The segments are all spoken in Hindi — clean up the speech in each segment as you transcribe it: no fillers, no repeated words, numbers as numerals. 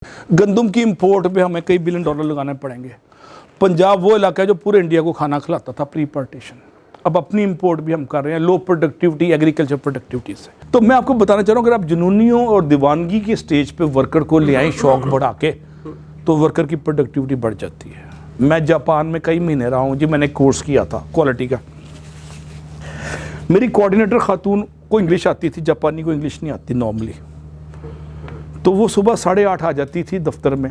गंदम की इंपोर्ट पे हमें कई बिलियन डॉलर लगाने पड़ेंगे। पंजाब वो इलाका है जो पूरे इंडिया को खाना खिलाता था प्री पार्टीशन। अब अपनी इंपोर्ट भी हम कर रहे हैं लो प्रोडक्टिविटी एग्रीकल्चर प्रोडक्टिविटी से। तो मैं आपको बताना चाह रहा हूँ, अगर आप जुनूनियों और दीवानगी के स्टेज पे वर्कर को ले आए शौक बढ़ा के, तो वर्कर की प्रोडक्टिविटी बढ़ जाती है। मैं जापान में कई महीने रहा हूँ जी, मैंने कोर्स किया था क्वालिटी का। मेरी कोऑर्डिनेटर खातून को इंग्लिश आती थी, जापानी को इंग्लिश नहीं आती नॉर्मली। तो वो सुबह 8:30 आ जाती थी दफ्तर में,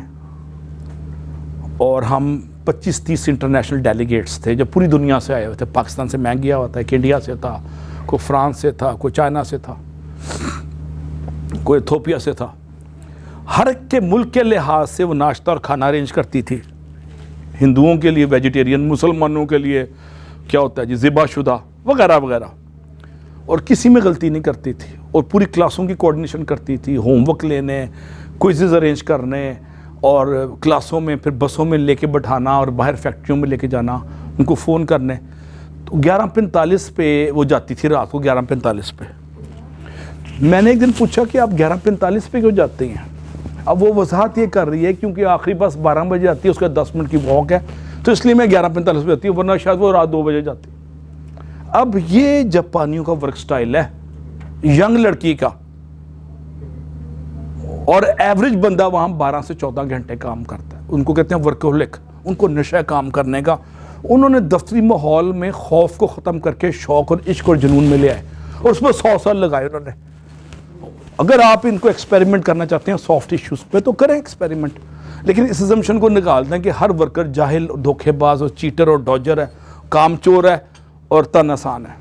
और हम 25-30 इंटरनेशनल डेलीगेट्स थे जो पूरी दुनिया से आए हुए थे। पाकिस्तान से मैं गया हुआ था, एक इंडिया से था, कोई फ्रांस से था, कोई चाइना से था, कोई इथोपिया से था। हर एक के मुल्क के लिहाज से वो नाश्ता और खाना अरेंज करती थी। हिंदुओं के लिए वेजिटेरियन, मुसलमानों के लिए क्या होता है जी ज़िबाशुदा वगैरह वगैरह, और किसी में गलती नहीं करती थी। और पूरी क्लासों की कोऑर्डिनेशन करती थी, होमवर्क लेने, क्विज़ेस अरेंज करने, और क्लासों में फिर बसों में लेके बैठाना और बाहर फैक्ट्रियों में लेके जाना, उनको फ़ोन करने। तो 11:45 पे वो जाती थी, रात को 11:45 पे। मैंने एक दिन पूछा कि आप 11:45 पे क्यों जाते हैं? अब वो वजाहत ये कर रही है क्योंकि आखिरी बस 12 बजे आती है, उसका 10 मिनट की वॉक है, तो इसलिए मैं 11:45 पे जाती हूँ, वरना शायद वो रात 2 बजे जाती। अब ये जापानियों का वर्क स्टाइल है, यंग लड़की का, और एवरेज बंदा वहाँ 12 से 14 घंटे काम करता है। उनको कहते हैं वर्कोहलिक, उनको नशा है काम करने का। उन्होंने दफ्तरी माहौल में खौफ को ख़त्म करके शौक और इश्क और जुनून में ले आए, और उसमें 100 साल लगाए उन्होंने। अगर आप इनको एक्सपेरिमेंट करना चाहते हैं सॉफ्ट इश्यूज़ पे, तो करें एक्सपेरिमेंट, लेकिन इस अजम्पशन को निकाल दें कि हर वर्कर जाहिल, धोखेबाज और चीटर और डॉजर है, कामचोर है और तन आसान है।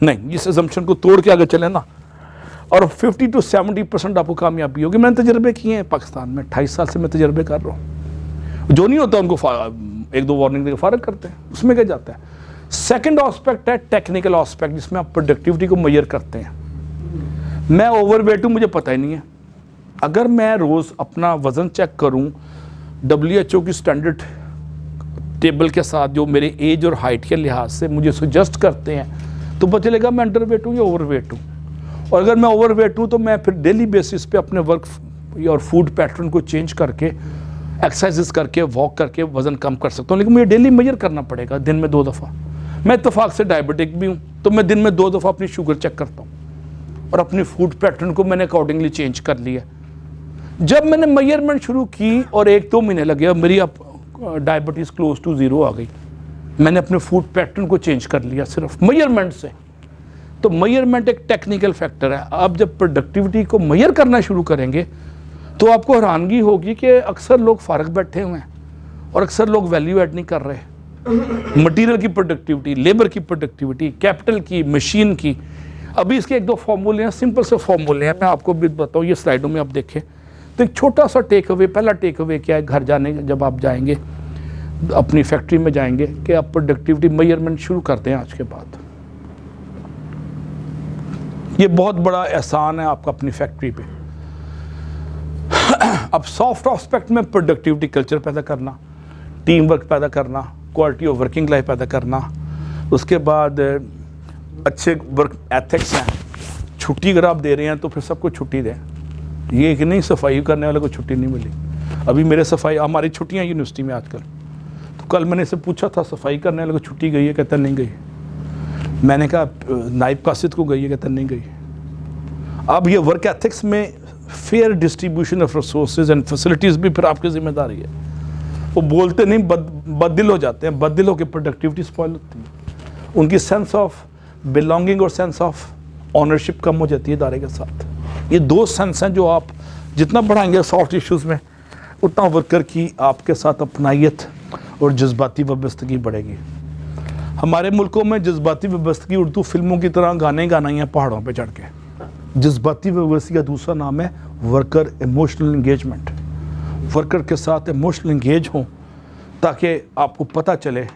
नहीं, इस अजम्पशन को तोड़ के आगे चलें ना, और 50 to 70% आपको कामयाबी होगी। मैंने तजर्बे किए हैं पाकिस्तान में, 28 साल से मैं तजर्बे कर रहा हूँ। जो नहीं होता उनको 1-2 वार्निंग देकर फारग करते हैं, उसमें क्या जाता है। सेकंड एस्पेक्ट है टेक्निकल एस्पेक्ट, जिसमें आप प्रोडक्टिविटी को मेजर करते हैं। मैं ओवरवेट हूँ, मुझे पता ही नहीं है। अगर मैं रोज़ अपना वज़न चेक करूँ WHO की स्टैंडर्ड टेबल के साथ, जो मेरे एज और हाइट के लिहाज से मुझे सजेस्ट करते हैं, तो पता चलेगा मैं अंडरवेट हूँ या ओवरवेट हूँ। और अगर मैं ओवरवेट हूँ तो मैं फिर डेली बेसिस पे अपने वर्क और फूड पैटर्न को चेंज करके, एक्सरसाइजेस करके, वॉक करके वज़न कम कर सकता हूँ। लेकिन मुझे डेली मेजर करना पड़ेगा, दिन में 2 दफ़ा। मैं इत्तेफाक से डायबिटिक भी हूँ, तो मैं दिन में 2 दफ़ा अपनी शुगर चेक करता हूँ, और अपनी फूड पैटर्न को मैंने अकॉर्डिंगली चेंज कर लिया। जब मैंने मेजरमेंट शुरू की और 1-2 महीने लगे, अब मेरी डायबिटीज़ क्लोज टू 0 आ गई। मैंने अपने फूड पैटर्न को चेंज कर लिया सिर्फ मेजरमेंट से। तो मेजरमेंट एक टेक्निकल फैक्टर है। आप जब प्रोडक्टिविटी को मेजर करना शुरू करेंगे तो आपको हैरानगी होगी कि अक्सर लोग फारग बैठे हुए हैं, और अक्सर लोग वैल्यू ऐड नहीं कर रहे। मटीरियल की प्रोडक्टिविटी, लेबर की प्रोडक्टिविटी, कैपिटल की, मशीन की। अभी इसके 1-2 फॉर्मूले हैं, सिंपल से फॉर्मूले हैं, मैं आपको भी बताऊँ, ये स्लाइडों में आप देखें। तो एक छोटा सा टेक अवे, पहला टेक अवे क्या है घर जाने, जब आप जाएंगे अपनी फैक्ट्री में जाएंगे, कि आप प्रोडक्टिविटी मेजरमेंट शुरू करते हैं आज के बाद। ये बहुत बड़ा एहसान है आपका अपनी फैक्ट्री पे। अब सॉफ्ट एस्पेक्ट में प्रोडक्टिविटी कल्चर पैदा करना, टीम वर्क पैदा करना, क्वालिटी ऑफ वर्किंग लाइफ पैदा करना, उसके बाद अच्छे वर्क एथिक्स हैं। छुट्टी अगर आप दे रहे हैं तो फिर सबको छुट्टी दें। ये कि नहीं सफाई करने वाले को छुट्टी नहीं मिली। अभी मेरे सफाई, हमारी छुट्टियाँ यूनिवर्सिटी में आजकल, तो कल मैंने इसे पूछा था सफाई करने वाले को छुट्टी गई है, कहता नहीं गई। मैंने कहा नाइब कासिद को गई है, कहता नहीं गई। अब ये वर्क एथिक्स में fair distribution of resources and facilities भी फिर आपकी जिम्मेदारी है। वो बोलते नहीं, बददिल हो जाते हैं, बददिल होकर प्रोडक्टिविटी स्पॉइल होती है, उनकी सेंस ऑफ बिलोंगिंग और सेंस ऑफ ऑनरशिप कम हो जाती है इदारे के साथ। ये 2 सेंस हैं जो आप जितना बढ़ाएंगे सॉफ्ट इश्यूज़ में, उतना वर्कर की आपके साथ अपनाइयत और जज्बाती वाबस्तगी बढ़ेगी। हमारे मुल्कों में जज्बाती वाबस्तगी उर्दू फिल्मों की तरह गाने गाना ही है पहाड़ों पे चढ़ के। जज्बाती वाबस्तगी का दूसरा नाम है वर्कर इमोशनल इंगेजमेंट। वर्कर के साथ इमोशनल इंगेज हों, ताकि आपको पता चले,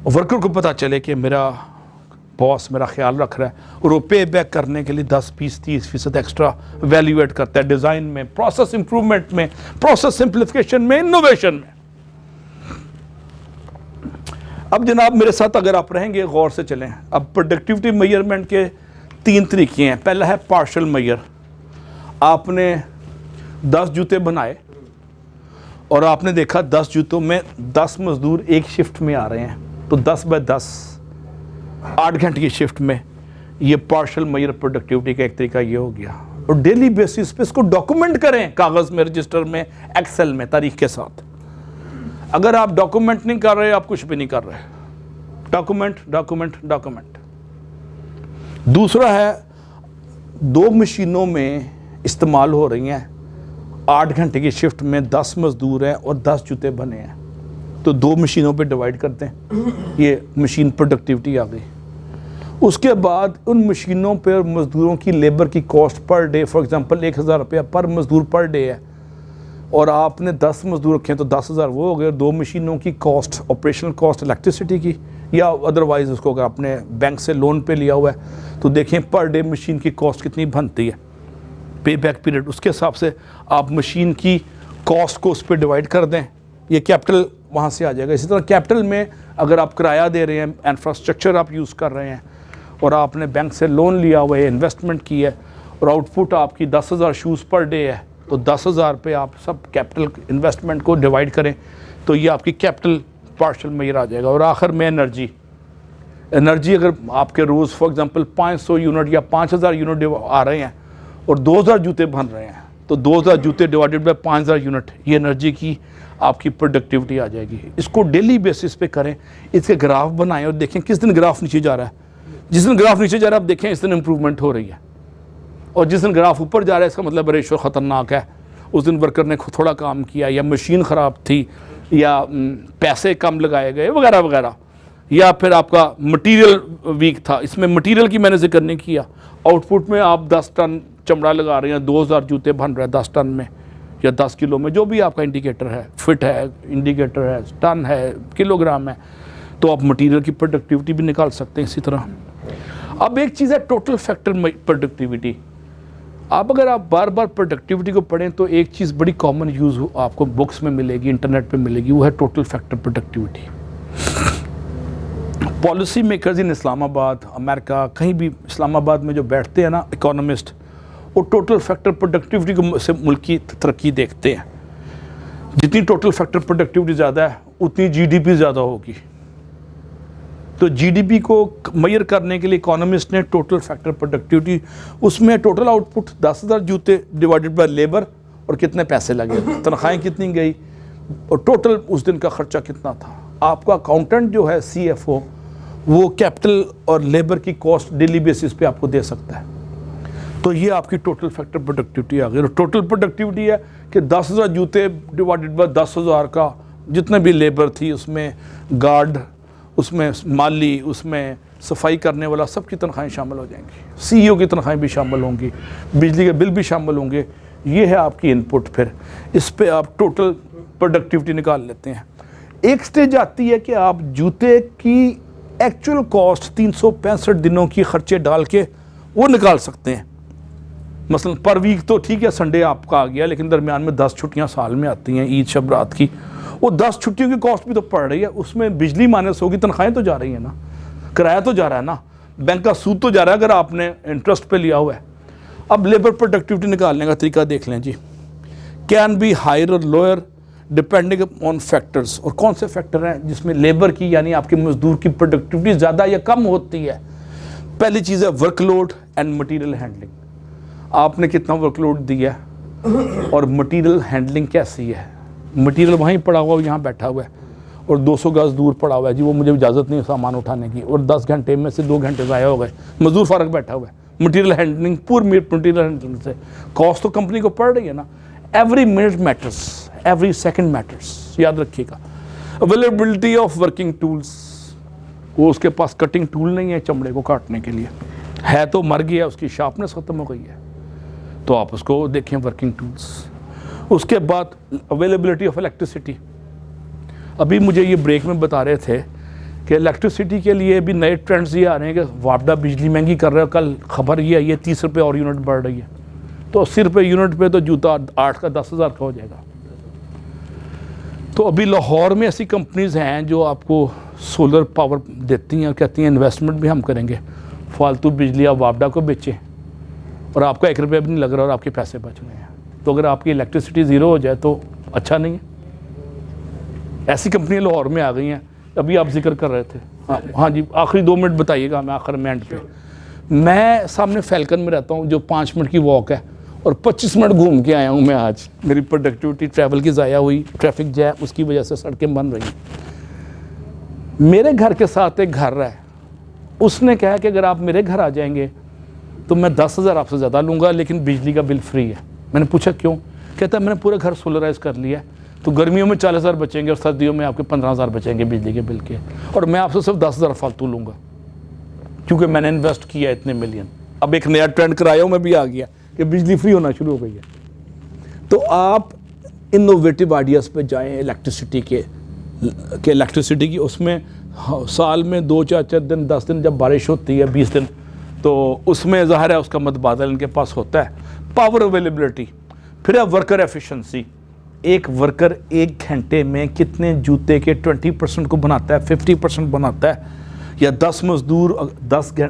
वर्कर को पता चले कि मेरा बॉस मेरा ख्याल रख रहा है, और वो पे बैक करने के लिए 10, 20, 30% एक्स्ट्रा वैल्यू एड करता है डिज़ाइन में, प्रोसेस इंप्रूवमेंट में, प्रोसेस सिंप्लीफिकेशन में, इनोवेशन में। अब जनाब मेरे साथ अगर आप रहेंगे, गौर से चलें। अब प्रोडक्टिविटी मेजरमेंट के 3 तरीके हैं। पहला है पार्शल मेजर। आपने 10 जूते बनाए, और आपने देखा 10 जूतों में 10 मजदूर एक शिफ्ट में आ रहे हैं, तो 10 बाय 10 8 घंटे की शिफ्ट में, ये पार्शियल मेजर प्रोडक्टिविटी का एक तरीका ये हो गया। और डेली बेसिस पे इसको डॉक्यूमेंट करें कागज़ में, रजिस्टर में, एक्सेल में, तारीख के साथ। अगर आप डॉक्यूमेंट नहीं कर रहे, आप कुछ भी नहीं कर रहे। Document document document. दूसरा है 2 मशीनों में इस्तेमाल हो रही हैं, 8 घंटे की शिफ्ट में 10 मजदूर हैं और 10 जूते बने हैं, तो 2 मशीनों पे डिवाइड करते हैं, ये मशीन प्रोडक्टिविटी आ गई। उसके बाद उन मशीनों पर मजदूरों की लेबर की cost per day, for example 1000 रुपया पर मजदूर पर डे है, और आपने 10 मजदूर रखे हैं तो 10,000 वो हो गए। 2 मशीनों की कॉस्ट, ऑपरेशनल कॉस्ट इलेक्ट्रिसिटी की, या अदरवाइज उसको अगर आपने बैंक से लोन पे लिया हुआ है तो देखें पर डे मशीन की कॉस्ट कितनी बनती है, पे बैक पीरियड, उसके हिसाब से आप मशीन की कॉस्ट को उस पर डिवाइड कर दें, ये कैपिटल वहाँ से आ जाएगा। इसी तरह कैपिटल में अगर आप किराया दे रहे हैं, इंफ्रास्ट्रक्चर आप यूज़ कर रहे हैं और आपने बैंक से लोन लिया हुआ है, इन्वेस्टमेंट की है, और आउटपुट आपकी 10,000 शूज़ पर डे है, तो 10,000 पे आप सब कैपिटल इन्वेस्टमेंट को डिवाइड करें तो ये आपकी कैपिटल पार्शियल मेजर आ जाएगा। और आखिर में एनर्जी अगर आपके रोज़ फॉर एग्जांपल 500 यूनिट या 5,000 यूनिट आ रहे हैं और 2,000 जूते बन रहे हैं, तो 2,000 जूते डिवाइडेड बाय 5,000 यूनिट, ये एनर्जी की आपकी प्रोडक्टिविटी आ जाएगी। इसको डेली बेसिस पे करें, इसके ग्राफ बनाएं और देखें किस दिन ग्राफ नीचे जा रहा है। जिस दिन ग्राफ नीचे जा रहा है आप देखें इस दिन इम्प्रूवमेंट हो रही है, और जिस दिन ग्राफ ऊपर जा रहा है इसका मतलब रेशो ख़तरनाक है, उस दिन वर्कर ने थोड़ा काम किया, या मशीन ख़राब थी, या पैसे कम लगाए गए वगैरह वगैरह, या फिर आपका मटेरियल वीक था। इसमें मटेरियल की मैंने जिक्र नहीं किया। आउटपुट में आप 10 टन चमड़ा लगा रहे हैं, 2,000 जूते बन रहे हैं 10 टन में या 10 किलो में, जो भी आपका इंडिकेटर है, फिट है, इंडिकेटर है, टन है, किलोग्राम है, तो आप मटेरियल की प्रोडक्टिविटी भी निकाल सकते हैं इसी तरह। अब एक चीज़ है टोटल फैक्टर प्रोडक्टिविटी। अगर आप बार बार प्रोडक्टिविटी को पढ़ें तो एक चीज़ बड़ी कॉमन यूज़ आपको बुक्स में मिलेगी, इंटरनेट पे मिलेगी, वो है total factor productivity. Policy makers in Islamabad, America, कहीं भी इस्लामाबाद में जो बैठते हैं ना इकोनॉमिस्ट, वो टोटल फैक्टर प्रोडक्टिविटी को से मुल्क की तरक्की देखते हैं। जितनी टोटल फैक्टर प्रोडक्टिविटी ज़्यादा है उतनी जीडीपी ज़्यादा होगी। तो जीडीपी को मेजर करने के लिए इकोनॉमिस्ट ने टोटल फैक्टर प्रोडक्टिविटी, उसमें टोटल आउटपुट 10,000 जूते डिवाइडेड बाय लेबर और कितने पैसे लगे, तनख्वाहें कितनी गई और टोटल उस दिन का खर्चा कितना था। आपका अकाउंटेंट जो है CFO, वो कैपिटल और लेबर की कॉस्ट डेली बेसिस पे आपको दे सकता है। तो ये आपकी टोटल फैक्टर प्रोडक्टिविटी आ गई। और टोटल प्रोडक्टिविटी है कि 10,000 जूते डिवाइडेड बाय 10,000 का जितने भी लेबर थी, उसमें गार्ड, उसमें माली, उसमें सफाई करने वाला, सबकी तनख्वाहें शामिल हो जाएंगी, CEO की तनख्वाहें भी शामिल होंगी, बिजली के बिल भी शामिल होंगे। ये है आपकी इनपुट। फिर इस पे आप टोटल प्रोडक्टिविटी निकाल लेते हैं। एक स्टेज आती है कि आप जूते की एक्चुअल कॉस्ट 365 दिनों की खर्चे डाल के वो निकाल सकते हैं। मसलन पर वीक तो ठीक है, संडे आपका आ गया, लेकिन दरमियान में 10 छुट्टियां साल में आती हैं, ईद शब रात की, वो 10 छुट्टियों की कॉस्ट भी तो पड़ रही है, उसमें बिजली माइनस होगी, तनख्वाहें तो जा रही है ना, किराया तो जा रहा है ना, बैंक का सूद तो जा रहा है अगर आपने इंटरेस्ट पे लिया हुआ है। अब लेबर प्रोडक्टिविटी निकालने का तरीका देख लें जी। कैन बी हायर और लोअर डिपेंडिंग ऑन फैक्टर्स। और कौन से फैक्टर हैं जिसमें लेबर की यानी आपके मजदूर की प्रोडक्टिविटी ज़्यादा या कम होती है? पहली चीज़ है वर्कलोड एंड मटीरियल हैंडलिंग। आपने कितना वर्कलोड दिया और मटीरियल हैंडलिंग कैसी है। मटीरियल वहीं पड़ा हुआ है, यहाँ बैठा हुआ है और 200 गज दूर पड़ा हुआ है जी, वो मुझे इजाज़त नहीं है सामान उठाने की, और 10 घंटे में से 2 घंटे ज़ाया हो गए, मजदूर फ़र्क बैठा हुआ है। मटीरियल हैंडलिंग, पूरी मटीरियल हैंडलिंग से कॉस्ट तो कंपनी को पड़ रही है ना। Every minute matters, every second matters, याद रखिएगा। अवेलेबिलिटी ऑफ वर्किंग टूल्स, वो उसके पास कटिंग टूल नहीं है चमड़े को काटने के लिए, है तो मर गया, उसकी शार्पनेस ख़त्म हो गई है, तो आप उसको देखें वर्किंग टूल्स। उसके बाद अवेलेबिलिटी ऑफ इलेक्ट्रिसिटी। अभी मुझे ये ब्रेक में बता रहे थे कि इलेक्ट्रिसिटी के लिए भी नए ट्रेंड्स ये आ रहे हैं कि वापडा बिजली महंगी कर रहे हो। कल खबर ये आई है 30 रुपये और यूनिट बढ़ रही है, तो 80 रुपये यूनिट पे तो जूता 8 का 10,000 का हो जाएगा। तो अभी लाहौर में ऐसी कंपनीज़ हैं जो आपको सोलर पावर देती हैं और कहती हैं इन्वेस्टमेंट भी हम करेंगे, फालतू बिजली आप वापडा को बेचें और आपका 1 रुपया भी नहीं लग रहा और आपके पैसे बच रहे हैं। तो अगर आपकी इलेक्ट्रिसिटी ज़ीरो हो जाए तो अच्छा नहीं है। ऐसी कंपनियां लाहौर में आ गई हैं, अभी आप जिक्र कर रहे थे। हाँ जी, आखिरी 2 मिनट बताइएगा, मैं आखिर में एंड पे। मैं सामने फैल्कन में रहता हूँ, जो 5 मिनट की वॉक है, और 25 मिनट घूम के आया हूँ मैं आज। मेरी प्रोडक्टिविटी ट्रैवल की ज़ाया हुई, ट्रैफिक जैम, उसकी वजह से सड़कें बन रही। मेरे घर के साथ एक घर है, उसने कहा कि अगर आप मेरे घर आ जाएंगे तो मैं 10,000 आपसे ज़्यादा लूँगा, लेकिन बिजली का बिल फ्री है। मैंने पूछा क्यों? कहता है मैंने पूरा घर सोलराइज कर लिया है, तो गर्मियों में 40,000 बचेंगे और सर्दियों में आपके 15,000 बचेंगे बिजली के बिल के, और मैं आपसे सिर्फ 10,000 फालतू लूँगा, क्योंकि मैंने इन्वेस्ट किया इतने मिलियन। अब एक नया ट्रेंड कराया हूँ मैं भी, आ गया कि बिजली फ्री होना शुरू हो गई है। तो आप इनोवेटिव आइडियाज़ पे जाएं इलेक्ट्रिसिटी के इलेक्ट्रिसिटी की। उसमें साल में 2-4 दिन, 10 दिन जब बारिश होती है, 20 दिन, तो उसमें ज़ाहिर है उसका मदबादल इनके पास होता है। पावर अवेलेबिलिटी, फिर है वर्कर एफिशिएंसी। एक वर्कर 1 घंटे में कितने जूते के 20% को बनाता है, 50% बनाता है। या 10 मज़दूर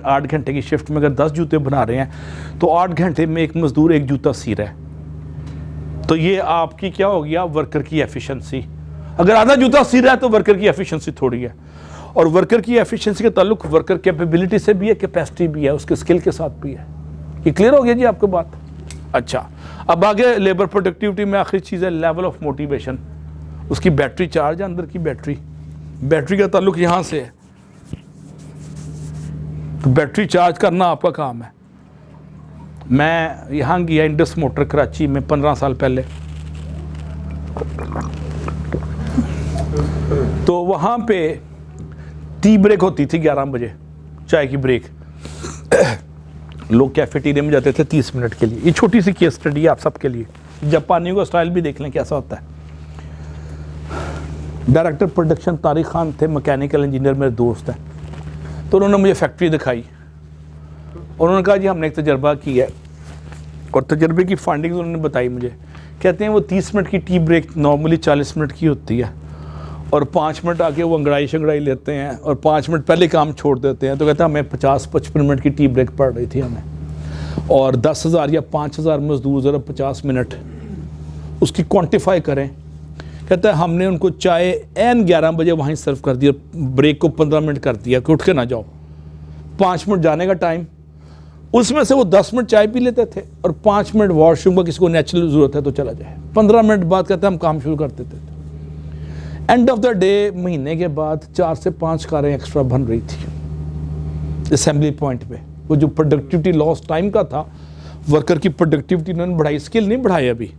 8 घंटे की शिफ्ट में अगर 10 जूते बना रहे हैं, तो 8 घंटे में एक मज़दूर 1 जूता सी रहा है। तो ये आपकी क्या हो गया, वर्कर की एफिशिएंसी। अगर आधा जूता सी रहा है तो वर्कर की एफिशिएंसी थोड़ी है। और वर्कर की एफिशिएंसी का ताल्लुक वर्कर कैपेबिलिटी से भी है, कैपेसिटी भी है, उसके स्किल के साथ भी है। ये क्लियर हो गया जी आपको बात? अच्छा, अब आगे लेबर प्रोडक्टिविटी में आखिरी चीज़ है लेवल ऑफ मोटिवेशन। उसकी बैटरी चार्ज है, अंदर की बैटरी का ताल्लुक यहाँ से है। तो बैटरी चार्ज करना आपका काम है। मैं यहाँ गया इंडस मोटर कराची में 15 साल पहले, तो वहाँ पे टी ब्रेक होती थी 11 बजे, चाय की ब्रेक। लोग कैफेटेरिया में जाते थे 30 मिनट के लिए। ये छोटी सी केस स्टडी है आप सबके लिए, जापानियों का स्टाइल भी देख लें कैसा होता है। डायरेक्टर प्रोडक्शन तारिक खान थे, मैकेनिकल इंजीनियर, मेरे दोस्त हैं। तो उन्होंने मुझे फैक्ट्री दिखाई, उन्होंने कहा जी हमने एक तजर्बा किया है, और तजर्बे की फंडिंग उन्होंने बताई मुझे। कहते हैं वो 30 मिनट की टी ब्रेक नॉर्मली 40 मिनट की होती है, और 5 मिनट आके वो अंगड़ाई शंगड़ाई लेते हैं, और 5 मिनट पहले काम छोड़ देते हैं। तो कहते हैं हमें 50-55 मिनट की टी ब्रेक पड़ रही थी हमें, और 10,000 या 5,000 मजदूर ज़रा 50 मिनट उसकी क्वान्टिफाई करें। कहता है हमने उनको चाय एन 11 बजे वहीं सर्व कर दिया, ब्रेक को 15 मिनट कर दिया कि उठ के ना जाओ। 5 मिनट जाने का टाइम, उसमें से वो 10 मिनट चाय पी लेते थे, और 5 मिनट वॉशरूम का, किसी को नेचुरल ज़रूरत है तो चला जाए। 15 मिनट बाद कहते हैं हम काम शुरू कर देते थे। एंड ऑफ द डे, महीने के बाद 4 से 5 कारें एक्स्ट्रा बन रही थी असेंबली पॉइंट पे। वो जो प्रोडक्टिविटी लॉस टाइम का था, वर्कर की प्रोडक्टिविटी उन्होंने बढ़ाई, स्किल नहीं बढ़ाई अभी।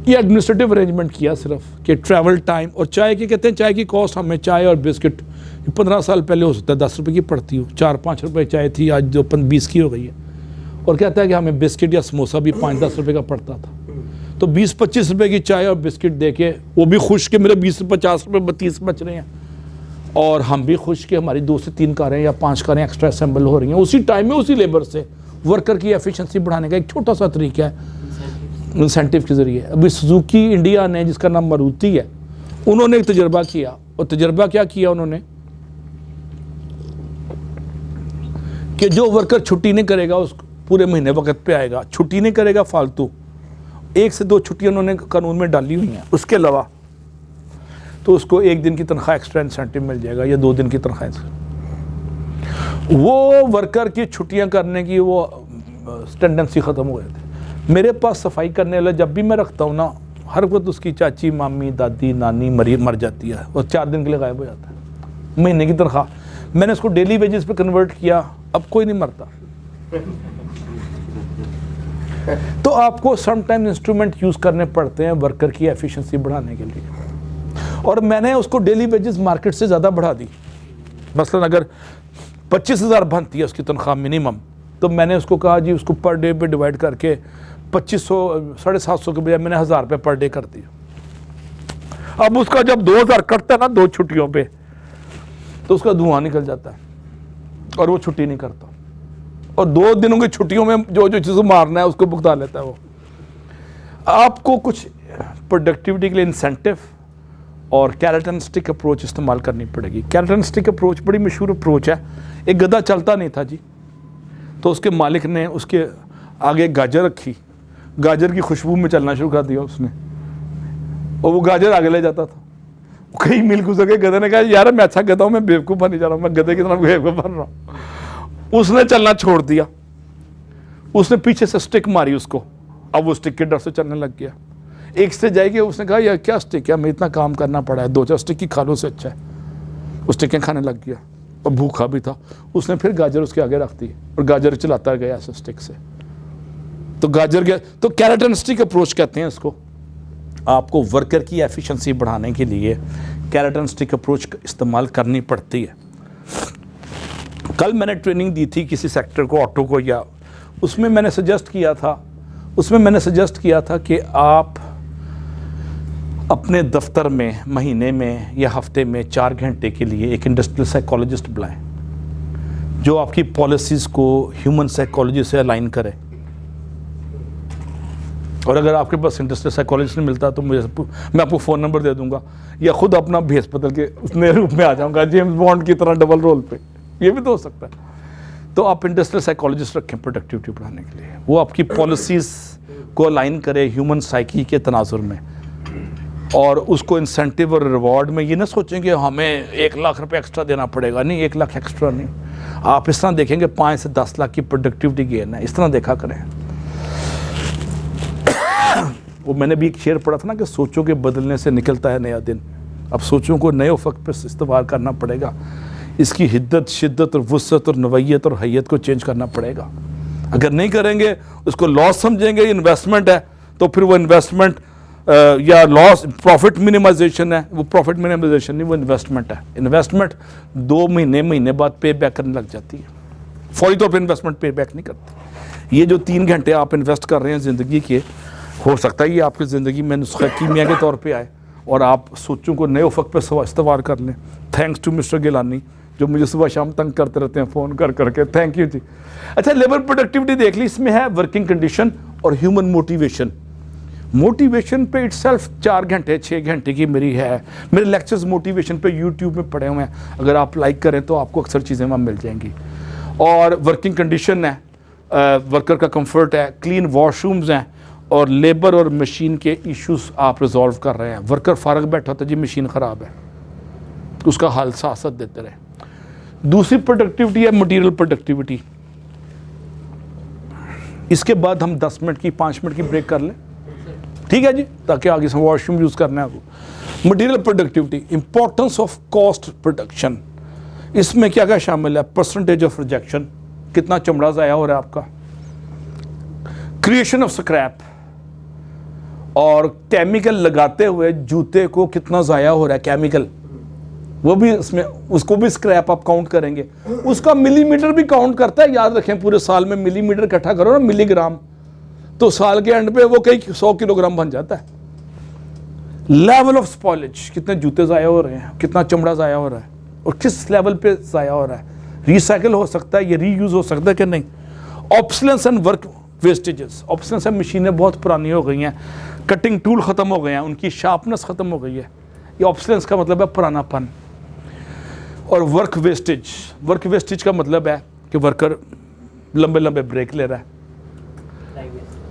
ये एडमिनिस्ट्रेटिव अरेंजमेंट किया सिर्फ कि ट्रैवल टाइम। और चाय की कहते हैं चाय की कॉस्ट हमें, चाय और बिस्किट 15 साल पहले हो सकता है 10 रुपये की पड़ती हो, 4-5 रुपये चाय थी, आज जो 20 की हो गई है। और कहता है कि हमें बिस्किट या समोसा भी 5-10 रुपये का पड़ता था। तो 20-25 रुपये की चाय और बिस्किट दे के वो भी खुश कि मेरे 20-50 रुपये 32 बच रहे हैं, और हम भी खुश कि हमारी 2 से 3 कारें या 5 कारें एक्स्ट्रा असेंबल हो रही हैं उसी टाइम में, उसी लेबर से। वर्कर की एफिशिएंसी बढ़ाने का एक छोटा सा तरीका है इंसेंटिव के ज़रिए। अभी सुजुकी इंडिया ने, जिसका नाम मारुति है, उन्होंने एक तजर्बा किया। और तजर्बा क्या किया उन्होंने कि जो वर्कर छुट्टी नहीं करेगा उसको पूरे महीने वक्त पे आएगा, छुट्टी नहीं करेगा फालतू, 1 से 2 छुट्टियां उन्होंने कानून में डाली हुई हैं। उसके अलावा तो उसको 1 दिन की तनख्वाह एक्स्ट्रा इंसेंटिव मिल जाएगा, या 2 दिन की तनख्वाह। वो वर्कर की छुट्टियां करने की वो टेंडेंसी ख़त्म हो गए थे। मेरे पास सफाई करने वाला जब भी मैं रखता हूँ ना, हर वक्त उसकी चाची, मामी, दादी, नानी मर जाती है, और 4 दिन के लिए गायब हो जाता है। महीने की तनख्वाह मैंने उसको डेली वेजेस पे कन्वर्ट किया, अब कोई नहीं मरता। तो आपको समटाइम इंस्ट्रूमेंट यूज़ करने पड़ते हैं वर्कर की एफिशिएंसी बढ़ाने के लिए, और मैंने उसको डेली वेजेस मार्केट से ज़्यादा बढ़ा दी। मसलन अगर 25,000 बनती है उसकी तनख्वाह मिनिमम, तो मैंने उसको कहा जी उसको पर डे पे डिवाइड करके 2500, 750 के बजाय मैंने 1000 रुपये पर डे कर दिया। अब उसका जब 2000 कटता है ना 2 छुट्टियों पे, तो उसका धुआं निकल जाता है, और वो छुट्टी नहीं करता, और 2 दिनों की छुट्टियों में जो जो चीज़ मारना है उसको भुगता लेता है वो। आपको कुछ प्रोडक्टिविटी के लिए इंसेंटिव और कैरेट एंड स्टिक अप्रोच इस्तेमाल करनी पड़ेगी। कैरेट एंड स्टिक अप्रोच बड़ी मशहूर अप्रोच है। एक गधा चलता नहीं था जी, तो उसके मालिक ने उसके आगे गाजर रखी, गाजर की खुशबू में चलना शुरू कर दिया उसने। और वो गाजर आगे ले जाता था। कई मील गुजर के गधे ने कहा यार मैं अच्छा गधा हूँ, मैं बेवकूफ़ नहीं जा रहा हूँ, मैं गधे की तरह बेवकूफ़ बन रहा हूँ। उसने चलना छोड़ दिया, उसने पीछे से स्टिक मारी उसको, अब वो स्टिक के डर से चलने लग गया। एक से जाएगी, उसने कहा यार क्या स्टिक है, मैं इतना काम करना पड़ा है, 2-4 स्टिक की खा लो से अच्छा है। वो स्टिकें खाने लग गया और भूखा भी था। उसने फिर गाजर उसके आगे रख दी और गाजर चलाता गया ऐसे स्टिक से। तो गाजर गया, तो कैरेक्टरिस्टिक अप्रोच कहते हैं इसको। आपको वर्कर की एफिशिएंसी बढ़ाने के लिए कैरेक्टरिस्टिक अप्रोच इस्तेमाल करनी पड़ती है। कल मैंने ट्रेनिंग दी थी किसी सेक्टर को, ऑटो को, या उसमें मैंने सजेस्ट किया था कि आप अपने दफ्तर में महीने में या हफ्ते में 4 घंटे के लिए एक इंडस्ट्रियल साइकोलॉजिस्ट बुलाएं जो आपकी पॉलिसीज़ को ह्यूमन साइकोलॉजी से अलाइन करे। और अगर आपके पास इंडस्ट्रियल साइकोलॉजिस्ट नहीं मिलता तो मैं आपको फ़ोन नंबर दे दूंगा, या खुद अपना भेस बदल के उसने रूप में आ जाऊंगा जेम्स बॉन्ड की तरह डबल रोल पे, ये भी तो हो सकता है। तो आप इंडस्ट्रियल साइकोलॉजिस्ट रखें प्रोडक्टिविटी बढ़ाने के लिए, वो आपकी पॉलिसीज़ को अलाइन करे ह्यूमन साइकी के तनाजुर में, और उसको इंसेंटिव और रिवॉर्ड में ये ना सोचें कि हमें 1 लाख रुपए एक्स्ट्रा देना पड़ेगा। नहीं, 1 लाख एक्स्ट्रा नहीं, आप इस तरह देखेंगे 5 से 10 लाख की प्रोडक्टिविटी गेन है, इस तरह देखा करें। वो मैंने भी एक शेर पढ़ा था ना कि सोचों के बदलने से निकलता है नया दिन। अब सोचों को नए उफ़क़ पर इस्तेमाल करना पड़ेगा, इसकी हिद्दत, शिद्दत और वुसअत और नवैयत और हैयत को चेंज करना पड़ेगा। अगर नहीं करेंगे, उसको लॉस समझेंगे, इन्वेस्टमेंट है, तो फिर वो इन्वेस्टमेंट या लॉस, प्रॉफिट मिनिमाइजेशन है, वो प्रॉफिट मिनिमाइजेशन नहीं, वो इन्वेस्टमेंट है। इन्वेस्टमेंट 2 महीने बाद पे बैक करने लग जाती है, फौरी तौर पे इन्वेस्टमेंट पे बैक नहीं करती। ये जो 3 घंटे आप इन्वेस्ट कर रहे हैं ज़िंदगी के, हो सकता है ये आपकी ज़िंदगी में नुस्खा कीमिया के तौर पे आए और आप सोचों को नए उफ़क़ पे इस्तेमाल कर लें। थैंक्स टू मिस्टर गिलानी जो मुझे सुबह शाम तंग करते रहते हैं फ़ोन कर करके, थैंक यू जी। अच्छा, लेबर प्रोडक्टिविटी देख ली, इसमें है वर्किंग कंडीशन और ह्यूमन मोटिवेशन। मोटिवेशन पे इटसेल्फ 4 घंटे 6 घंटे की मेरी है, मेरे लेक्चर्स मोटिवेशन पे यूट्यूब में पड़े हुए हैं, अगर आप लाइक करें तो आपको अक्सर चीज़ें वहाँ मिल जाएंगी। और वर्किंग कंडीशन है, वर्कर का कंफर्ट है, क्लीन वॉशरूम्स हैं, और लेबर और मशीन के इश्यूज आप रिजॉल्व कर रहे हैं। वर्कर फारग बैठा होता है जी मशीन ख़राब है, उसका हल साथ देते रहे। दूसरी प्रोडक्टिविटी है मटीरियल प्रोडक्टिविटी। इसके बाद हम 10 मिनट की 5 मिनट की ब्रेक कर लें, ठीक है जी, ताकि आगे से वॉशरूम यूज़ करना है। वो material productivity, importance of cost production, इसमें क्या क्या शामिल है? परसेंटेज ऑफ रिजेक्शन, कितना चमड़ा ज़ाया हो रहा है आपका, क्रिएशन ऑफ स्क्रैप, और केमिकल लगाते हुए जूते को कितना ज़ाया हो रहा है केमिकल, वो भी इसमें, उसको भी स्क्रैप आप काउंट करेंगे। उसका मिलीमीटर भी काउंट करता है, याद रखें, पूरे साल में मिलीमीटर इकट्ठा करो ना, मिलीग्राम, तो साल के एंड पे वो कई 100 किलोग्राम बन जाता है। लेवल ऑफ स्पॉइलेज, कितने जूते ज़ाया हो रहे हैं, कितना चमड़ा ज़ाया हो रहा है, और किस लेवल पे ज़ाया हो रहा है, रिसाइकिल हो सकता है, ये रीयूज़ हो सकता है कि नहीं। Obsolescence and work vestiges, obsolescence है, मशीनें बहुत पुरानी हो गई हैं, कटिंग टूल ख़त्म हो गए हैं, उनकी शार्पनेस ख़त्म हो गई है, ये ऑब्सोलेंस का मतलब है पुरानापन। और वर्क वेस्टेज का मतलब है कि वर्कर लंबे लंबे ब्रेक ले रहा है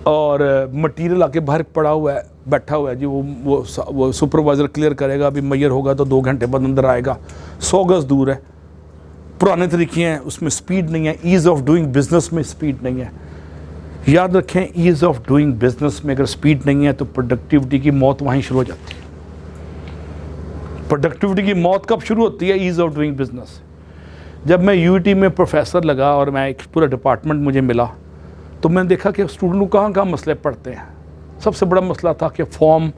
और मटेरियल आके बाहर पड़ा हुआ है, बैठा हुआ है जी, वो सुपरवाइज़र क्लियर करेगा, अभी मैयर होगा तो 2 घंटे बाद अंदर आएगा, 100 गज़ दूर है, पुराने तरीके हैं, उसमें स्पीड नहीं है। ईज़ ऑफ डूइंग बिजनेस में स्पीड नहीं है, याद रखें, ईज़ ऑफ डूइंग बिजनेस में अगर स्पीड नहीं है तो प्रोडक्टिविटी की मौत वहीं शुरू हो जाती है। प्रोडक्टिविटी की मौत कब शुरू होती है? Ease of doing business. जब मैं यूईटी में प्रोफेसर लगा और मैं एक पूरा डिपार्टमेंट मुझे मिला, तो मैंने देखा कि स्टूडेंट को कहाँ कहाँ मसले पड़ते हैं। सबसे बड़ा मसला था कि फॉर्म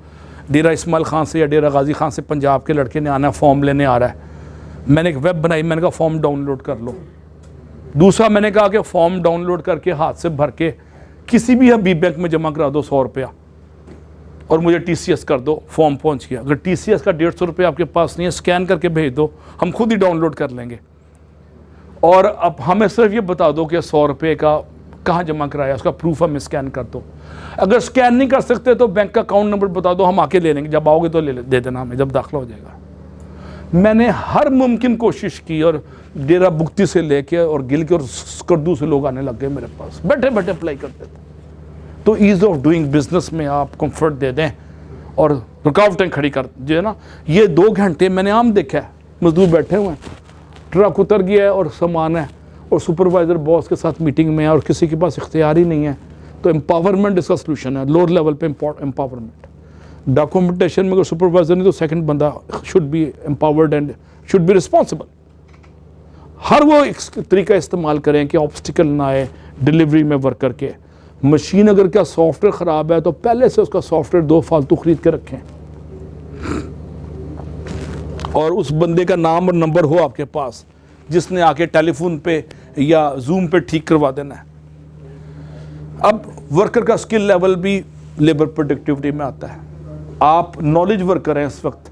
डेरा इस्माइल खान से या डेरा गाजी खान से पंजाब के लड़के ने आना, फॉर्म लेने आ रहा है। मैंने एक वेब बनाई, मैंने कहा फॉर्म डाउनलोड कर लो। दूसरा मैंने कहा कि फॉर्म डाउनलोड करके हाथ से भर के किसी भी हबीब बैंक में जमा करा दो 100 रुपया और मुझे टीसीएस कर दो, फॉर्म पहुंच गया। अगर टीसीएस का 150 रुपये आपके पास नहीं है, स्कैन करके भेज दो, हम खुद ही डाउनलोड कर लेंगे। और अब हमें सिर्फ ये बता दो कि 100 रुपये का कहाँ जमा कराया, उसका प्रूफ हमें स्कैन कर दो। अगर स्कैन नहीं कर सकते तो बैंक का अकाउंट नंबर बता दो, हम आके ले लेंगे, जब आओगे तो दे देना हमें, जब दाखिला हो जाएगा। मैंने हर मुमकिन कोशिश की और डेरा बुक्ति से लेके और गिल के और स्कर्दू से लोग आने लग गए मेरे पास, बैठे बैठे अप्लाई करते थे। तो ईज़ ऑफ डूइंग बिजनेस में आप कंफर्ट दे दें और रुकावटें खड़ी कर जो है ना, ये 2 घंटे मैंने आम देखा है। मजदूर बैठे हुए हैं, ट्रक उतर गया है और सामान है, और सुपरवाइज़र बॉस के साथ मीटिंग में है और किसी के पास इख्तियार ही नहीं है। तो एम्पावरमेंट इसका सोल्यूशन है, लोअर लेवल पे एम्पावरमेंट। डॉक्यूमेंटेशन में अगर सुपरवाइज़र नहीं तो सेकंड बंदा should be empowered and should be responsible. हर वो एक तरीका इस्तेमाल करें कि ऑब्स्टिकल ना आए डिलीवरी में वर्कर के। मशीन अगर क्या सॉफ्टवेयर ख़राब है तो पहले से उसका सॉफ्टवेयर 2 फालतू ख़रीद के रखें, और उस बंदे का नाम और नंबर हो आपके पास जिसने आके टेलीफोन पे या जूम पे ठीक करवा देना है। अब वर्कर का स्किल लेवल भी लेबर प्रोडक्टिविटी में आता है। आप नॉलेज वर्कर हैं इस वक्त,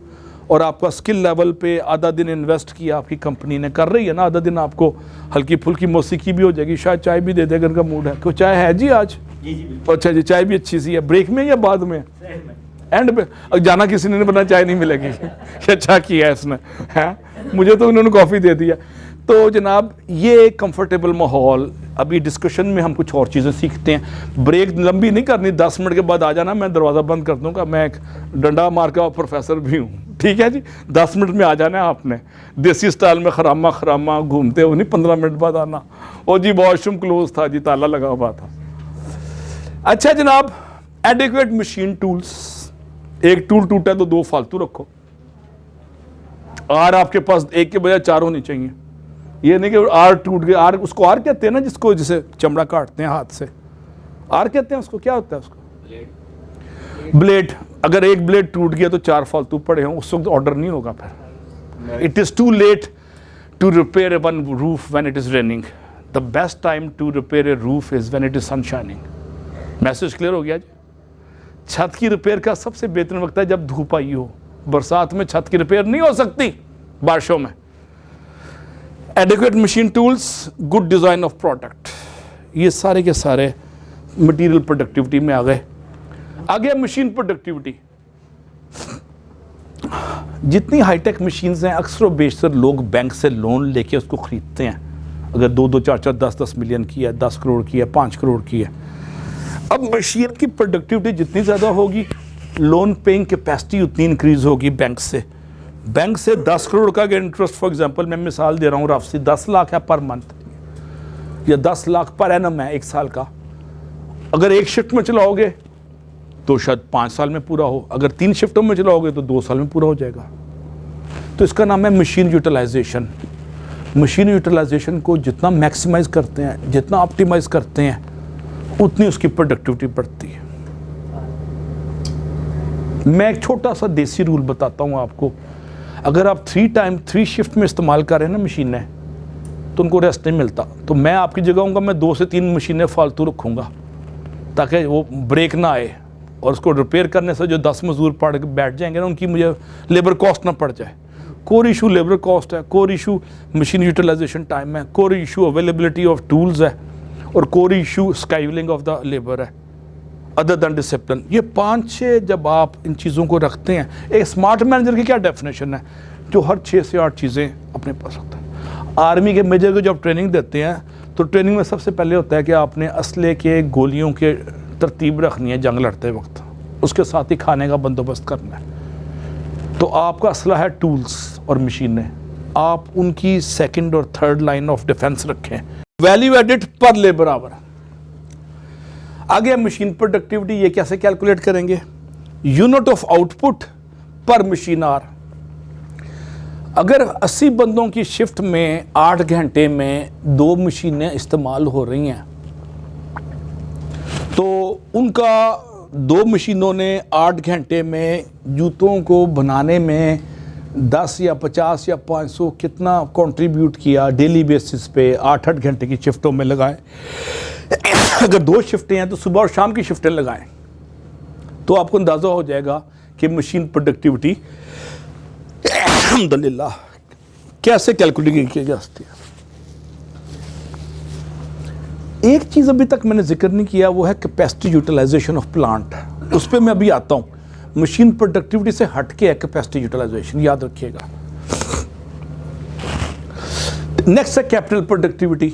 और आपका स्किल लेवल पे आधा दिन इन्वेस्ट किया आपकी कंपनी ने, कर रही है ना, आधा दिन आपको हल्की फुल्की मौसीकी भी हो जाएगी, शायद चाय भी दे देगा, उनका मूड है। क्यों चाय है जी आज? जी। अच्छा जी, चाय भी अच्छी सी है। ब्रेक में या बाद में? एंड में। जाना किसी ने बना, चाय नहीं मिलेगी। अच्छा किया है इसने, है मुझे तो उन्होंने कॉफ़ी दे दिया। तो जनाब ये कंफर्टेबल माहौल, अभी डिस्कशन में हम कुछ और चीज़ें सीखते हैं। ब्रेक लंबी नहीं करनी, 10 मिनट के बाद आ जाना, मैं दरवाज़ा बंद कर दूंगा। मैं एक डंडा मार का प्रोफेसर भी हूँ, ठीक है जी। 10 मिनट में आ जाना है आपने, देसी स्टाइल में खरामा खरामा घूमते हो नहीं, 15 मिनट बाद आना। और जी वॉशरूम क्लोज था जी, ताला लगा हुआ था। अच्छा जनाब, एडिक्वेट मशीन टूल्स। एक टूल टूटा है तो 2 फालतू रखो। आर आपके पास 1 के बजाय 4 होनी चाहिए। ये नहीं कि आर टूट गया, आर उसको आर कहते हैं ना, जिसको जैसे चमड़ा काटते हैं हाथ से, आर कहते हैं उसको। क्या होता है उसको? ब्लेड। अगर एक ब्लेड टूट गया तो 4 फालतू पड़े हों, उस वक्त ऑर्डर नहीं होगा फिर। It is too late to repair one roof when it is raining. The best time to repair a roof is when it is sun shining. Message clear हो गया जी? छत की रिपेयर का सबसे बेहतरीन वक्त है जब धूप आई हो। बरसात में छत की रिपेयर नहीं हो सकती, बारिशों में। Adequate machine tools, good design of product, ये सारे के सारे मटेरियल प्रोडक्टिविटी में आ गए। आगे मशीन प्रोडक्टिविटी। जितनी हाईटेक मशीन्स हैं, अक्सर बेशतर लोग बैंक से लोन लेके उसको ख़रीदते हैं। अगर 2-2, 4-4, 10-10 मिलियन की है, 10 करोड़ की है, 5 करोड़ की है। अब मशीन की प्रोडक्टिविटी जितनी ज़्यादा होगी, लोन पेइंग कैपेसिटी उतनी इंक्रीज़ होगी बैंक से। बैंक से 10 करोड़ का इंटरेस्ट, फॉर एग्जांपल मैं मिसाल दे रहा हूँ, रफ सी 10 लाख है पर मंथ, या 10 लाख पर एनम है 1 साल का। अगर 1 शिफ्ट में चलाओगे तो शायद 5 साल में पूरा हो, अगर 3 शिफ्टों में चलाओगे तो 2 साल में पूरा हो जाएगा। तो इसका नाम है मशीन यूटिलाइजेशन। मशीन यूटिलाइजेशन को जितना मैक्सिमाइज करते हैं, जितना ऑप्टिमाइज करते हैं, उतनी उसकी प्रोडक्टिविटी बढ़ती है। मैं एक छोटा सा देसी रूल बताता हूँ आपको। अगर आप 3 शिफ्ट में इस्तेमाल कर रहे हैं ना मशीनें, तो उनको रेस्ट नहीं मिलता। तो मैं आपकी जगह हूँगा, मैं 2 से 3 मशीनें फालतू रखूँगा ताकि वो ब्रेक ना आए, और उसको रिपेयर करने से जो 10 मजदूर पड़ के बैठ जाएंगे ना, उनकी मुझे लेबर कॉस्ट ना पड़ जाए। कोर इशू लेबर कॉस्ट है, core issue machine utilisation time है, core issue availability of tools है, और core issue scheduling of the labour है, अदर दैन डिसिप्लिन। ये 5-6 जब आप इन चीज़ों को रखते हैं, एक स्मार्ट मैनेजर की क्या डेफिनेशन है? जो हर 6 से 8 चीज़ें अपने पास रखता है। आर्मी के मेजर को जब ट्रेनिंग देते हैं तो ट्रेनिंग में सबसे पहले होता है कि आपने असले के गोलियों के तरतीब रखनी है जंग लड़ते वक्त, उसके साथ ही खाने का बंदोबस्त करना है। तो आपका असला है टूल्स और मशीनें, आप उनकी 2nd और 3rd लाइन ऑफ डिफेंस रखें। वैल्यू एडिड पर लेबर आवर। आगे मशीन प्रोडक्टिविटी, ये कैसे कैलकुलेट करेंगे? यूनिट ऑफ आउटपुट पर मशीन आवर। अगर 80 बंदों की शिफ्ट में 8 घंटे में 2 मशीनें इस्तेमाल हो रही हैं, तो उनका 2 मशीनों ने 8 घंटे में जूतों को बनाने में 10 या 50 या 500 कितना कंट्रीब्यूट किया डेली बेसिस पे 8-8 घंटे की शिफ्टों में लगाएं। अगर 2 शिफ्टें हैं तो सुबह और शाम की शिफ्टें लगाएं, तो आपको अंदाज़ा हो जाएगा कि मशीन प्रोडक्टिविटी अल्हम्दुलिल्लाह कैसे कैलकुलेट की जा सकती है। एक चीज़ अभी तक मैंने जिक्र नहीं किया, वो है कैपेसिटी यूटिलाइजेशन ऑफ प्लांट। उस पर मैं अभी आता हूँ। मशीन प्रोडक्टिविटी से हटके है कैपेसिटी यूटिलाइजेशन, याद रखिएगा। नेक्स्ट है कैपिटल प्रोडक्टिविटी।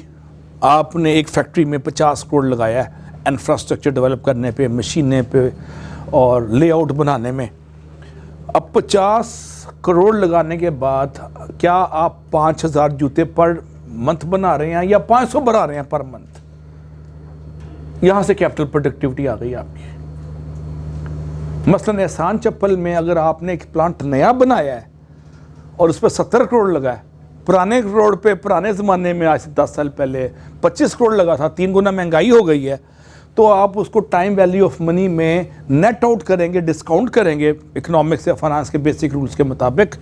आपने एक फैक्ट्री में 50 करोड़ लगाया है इंफ्रास्ट्रक्चर डेवलप करने पे, मशीनें पे और लेआउट बनाने में। अब 50 करोड़ लगाने के बाद क्या आप 5000 जूते पर मंथ बना रहे हैं या 500 बना रहे हैं पर मंथ? यहां से कैपिटल प्रोडक्टिविटी आ गई आपकी। मसलन एहसान चप्पल में अगर आपने एक प्लांट नया बनाया है और उस पर 70 करोड़ लगा है, पुराने रोड पे पुराने ज़माने में आज से 10 साल पहले 25 करोड़ लगा था, 3 गुना महंगाई हो गई है, तो आप उसको टाइम वैल्यू ऑफ मनी में नेट आउट करेंगे, डिस्काउंट करेंगे इकोनॉमिक्स या फाइनेंस के बेसिक रूल्स के मुताबिक,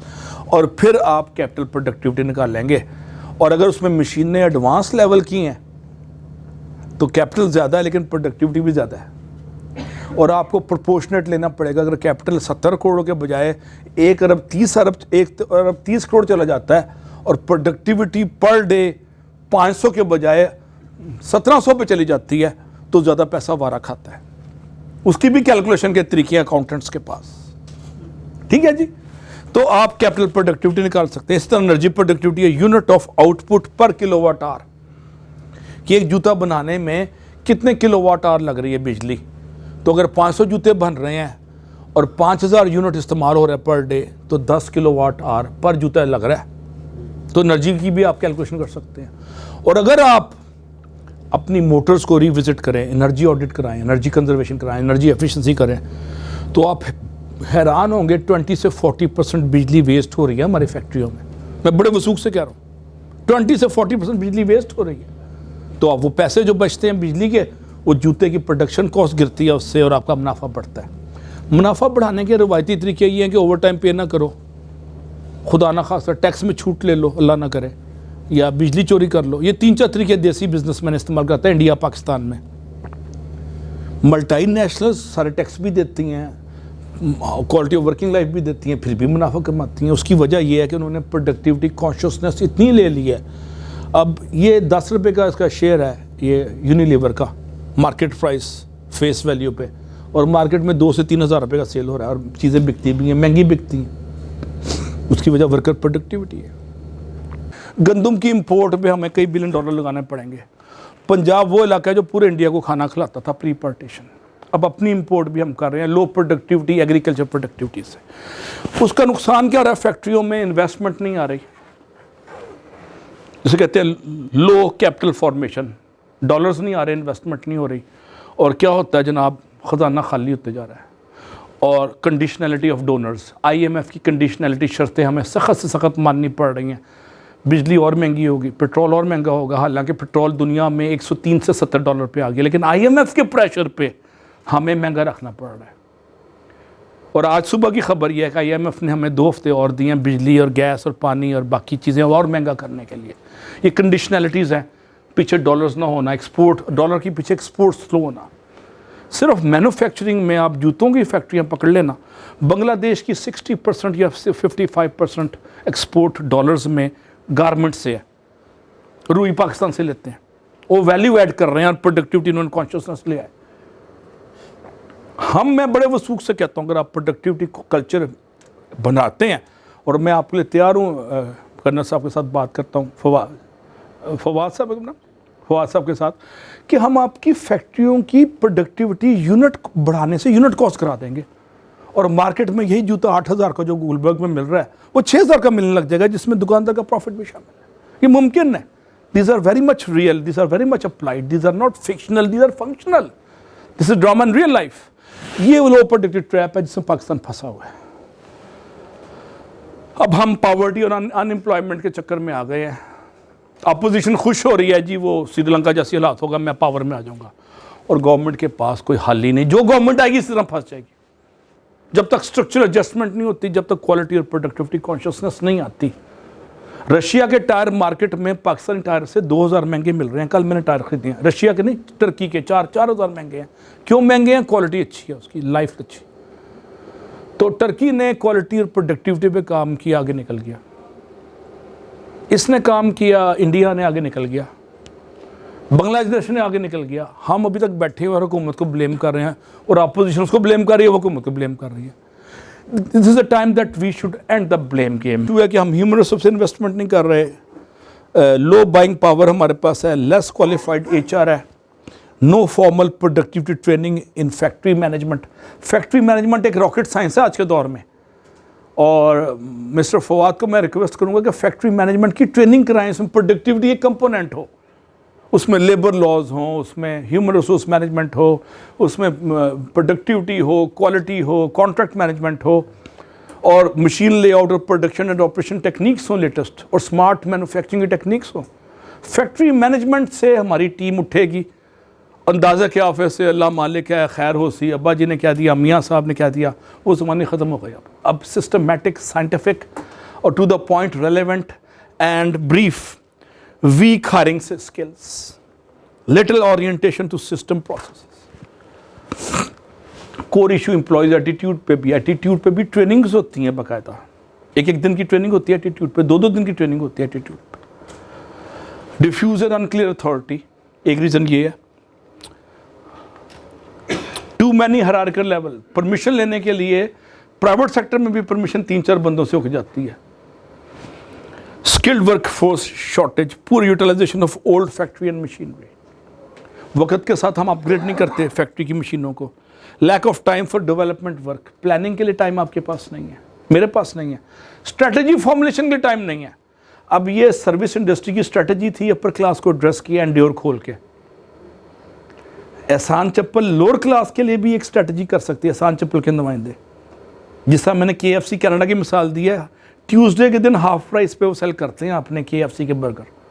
और फिर आप कैपिटल प्रोडक्टिविटी निकाल लेंगे। और अगर उसमें मशीनें एडवांस लेवल की हैं तो कैपिटल ज़्यादा है लेकिन प्रोडक्टिविटी भी ज़्यादा है, और आपको प्रोपोर्शनेट लेना पड़ेगा। अगर कैपिटल 70 करोड़ के बजाय 1 अरब 30 करोड़ चला जाता है और प्रोडक्टिविटी पर डे 500 के बजाय 1700 पे चली जाती है तो ज़्यादा पैसा वारा खाता है। उसकी भी कैलकुलेशन के तरीके अकाउंटेंट्स के पास, ठीक है जी। तो आप कैपिटल प्रोडक्टिविटी निकाल सकते हैं। इस तरह एनर्जी प्रोडक्टिविटी है यूनिट ऑफ आउटपुट पर किलोवाट आवर, कि एक जूता बनाने में कितने किलोवाट आवर लग रही है बिजली। तो अगर 500 जूते बन रहे हैं और 5000 यूनिट इस्तेमाल हो रहा है पर डे, तो 10 किलोवाट आवर पर जूता लग रहा है। तो एनर्जी की भी आप कैलकुलेशन कर सकते हैं। और अगर आप अपनी मोटर्स को रिविजिट करें, एनर्जी ऑडिट कराएं, एनर्जी कंजर्वेशन कराएं, एनर्जी एफिशिएंसी करें, तो आप हैरान होंगे 20 से 40% बिजली वेस्ट हो रही है हमारी फैक्ट्रियों में। मैं बड़े वसूख से कह रहा हूँ, 20 से 40% बिजली वेस्ट हो रही है। तो आप वो पैसे जो बचते हैं बिजली के, वो जूते की प्रोडक्शन कॉस्ट गिरती है उससे, और आपका मुनाफा बढ़ता है। मुनाफा बढ़ाने के रवायती तरीके ये हैं कि ओवर टाइम पे ना करो, खुदा ना खासा टैक्स में छूट ले लो, अल्लाह ना करे, या बिजली चोरी कर लो। ये 3-4 तरीके देसी बिजनेसमैन इस्तेमाल करते हैं इंडिया पाकिस्तान में। मल्टीनेशनल्स सारे टैक्स भी देती हैं, क्वालिटी ऑफ वर्किंग लाइफ भी देती हैं, फिर भी मुनाफा कमाती हैं। उसकी वजह यह है कि उन्होंने प्रोडक्टिविटी कॉन्शियसनेस इतनी ले ली है। अब ये 10 रुपये का इसका शेयर है ये यूनिलीवर का, मार्केट प्राइस फेस वैल्यू पे, और मार्केट में 2 से 3 हज़ार रुपये का सेल हो रहा है, और चीज़ें बिकती भी हैं, महंगी बिकती हैं। उसकी वजह वर्कर प्रोडक्टिविटी है। गंदम की इंपोर्ट पे हमें कई बिलियन डॉलर लगाने पड़ेंगे। पंजाब वो इलाका है जो पूरे इंडिया को खाना खिलाता था प्री पार्टीशन, अब अपनी इंपोर्ट भी हम कर रहे हैं लो प्रोडक्टिविटी एग्रीकल्चर प्रोडक्टिविटी से। उसका नुकसान क्या हो रहा है? फैक्ट्रियों में इन्वेस्टमेंट नहीं आ रही, जिसे कहते हैं लो कैपिटल फॉर्मेशन, डॉलर्स नहीं आ रहे, इन्वेस्टमेंट नहीं हो रही। और क्या होता है जनाब, ख़जाना खाली होते जा रहा है। और कंडीशनलिटी ऑफ डोनर्स, IMF की कंडीशनलिटी शर्तें हमें सख्त से सख्त माननी पड़ रही हैं। बिजली और महंगी होगी, पेट्रोल और महंगा होगा, हालांकि पेट्रोल दुनिया में 103 से 70 डॉलर पे आ गया, लेकिन IMF के प्रेशर पे हमें महंगा रखना पड़ रहा है। और आज सुबह की खबर यह है कि IMF ने हमें 2 हफ्ते और दिए हैं बिजली और गैस और पानी और बाकी चीज़ें और महंगा करने के लिए। ये कंडीशनलिटीज़ हैं, पीछे डॉलर्स ना होना, एक्सपोर्ट डॉलर के पीछे एक्सपोर्ट स्लो होना। सिर्फ मैन्युफैक्चरिंग में आप जूतों की फैक्ट्रियाँ पकड़ लेना, बांग्लादेश की 60% या 55% एक्सपोर्ट डॉलर्स में गारमेंट से है, रुई पाकिस्तान से लेते हैं, वो वैल्यू ऐड कर रहे हैं और प्रोडक्टिविटी उन्होंने कॉन्शियसनेस ले आए। मैं बड़े वसूख से कहता हूँ अगर आप प्रोडक्टिविटी को कल्चर बनाते हैं, और मैं आपके लिए तैयार हूँ कर्नल साहब के साथ बात करता हूँ, फवाद साहब के साथ, कि हम आपकी फैक्ट्रियों की प्रोडक्टिविटी यूनिट बढ़ाने से यूनिट कॉस्ट करा देंगे, और मार्केट में यही जूता 8000 का जो गुलबर्ग में मिल रहा है वो 6000 का मिलने लग जाएगा, जिसमें दुकानदार का प्रॉफिट भी शामिल है। ये मुमकिन है। These are very much real, these are very much applied, these are not fictional, these are functional, this is drama in real life. ये वो लो प्रोडक्टिव ट्रैप है जिसमें पाकिस्तान फंसा हुआ है। अब हम पॉवर्टी और अनएम्प्लॉयमेंट के चक्कर में आ गए हैं। अपोजिशन खुश हो रही है जी, वो श्रीलंका जैसी हालात होगा, मैं पावर में आ जाऊंगा, और गवर्नमेंट के पास कोई हल ही नहीं। जो गवर्नमेंट आएगी इसी तरह फंस जाएगी। जब तक स्ट्रक्चरल एडजस्टमेंट नहीं होती, जब तक क्वालिटी और प्रोडक्टिविटी कॉन्शियसनेस नहीं आती। रशिया के टायर मार्केट में पाकिस्तानी टायर से 2000 महंगे मिल रहे हैं। कल मैंने टायर खरीदे हैं, रशिया के नहीं, टर्की के 4000 महंगे हैं। क्यों महंगे हैं? क्वालिटी अच्छी है, उसकी लाइफ अच्छी। तो टर्की ने क्वालिटी और प्रोडक्टिविटी पे काम किया, आगे निकल गया। इसने काम किया, इंडिया ने आगे निकल गया, बांग्लादेश ने आगे निकल गया। हम अभी तक बैठे हुए और हुकूमत को ब्लेम कर रहे हैं, और अपोजिशन उसको ब्लेम कर रही है, हुकूमत को ब्लेम कर रही है। This is the time that we should end the blame game. है कि हम ह्यूमन रिसोर्स से इन्वेस्टमेंट नहीं कर रहे, लो बाइंग पावर हमारे पास है, लेस क्वालिफाइड HR है, no formal productivity training in factory management. Factory management एक रॉकेट साइंस है आज के दौर में। और मिस्टर फवाद को मैं रिक्वेस्ट करूंगा कि फैक्ट्री मैनेजमेंट की ट्रेनिंग कराएं, इसमें प्रोडक्टिविटी एक कंपोनेंट हो, उसमें लेबर लॉज हों, उसमें ह्यूमन रिसोर्स मैनेजमेंट हो, उसमें प्रोडक्टिविटी हो, क्वालिटी हो, कॉन्ट्रैक्ट मैनेजमेंट हो, और मशीन लेआउट और प्रोडक्शन एंड ऑपरेशन टेक्निक्स हों लेटेस्ट, और स्मार्ट मैन्युफैक्चरिंग की टेक्निक्स हों। फैक्ट्री मैनेजमेंट से हमारी टीम उठेगी। अंदाज़ा क्या ऑफिस से अल्लाह मालिक क्या खैर हो सी, अब्बा जी ने क्या दिया, मियाँ साहब ने क्या दिया, वो ज़माने ख़त्म हो गए। अब सिस्टमेटिक, साइंटिफिक और to the point, relevant and brief, weak hiring skills, little orientation to system process. Core issue employees attitude पे भी ट्रेनिंग्स होती हैं बाकायदा, एक एक दिन की ट्रेनिंग होती है एटीट्यूड पे, दो दो दिन की ट्रेनिंग होती है एटीट्यूड पे। डिफ्यूज एंड अनक्लियर अथॉरिटी, एक रीज़न ये है। Too many hierarchical level, permission लेने के लिए प्राइवेट सेक्टर में भी परमिशन 3-4 बंदों से हो जाती है। Skilled workforce shortage, poor utilization of old factory and machinery, वक्त के साथ हम अपग्रेड नहीं करते फैक्ट्री की मशीनों को। Lack of time for development work, planning के लिए टाइम आपके पास नहीं है, मेरे पास नहीं है, स्ट्रेटजी फॉर्मुलेशन के लिए टाइम नहीं है। अब ये सर्विस इंडस्ट्री की स्ट्रेटजी थी अपर क्लास को एड्रेस किया एंड्योर खोल के। एहसान चप्पल लोअर क्लास के लिए भी एक स्ट्रेटजी कर सकती है, एहसान चप्पल के नुमाइंदे, जिस तरह मैंने KFC कनाडा की मिसाल दी है, ट्यूसडे के दिन हाफ प्राइस पे वो सेल करते हैं अपने KFC के बर्गर।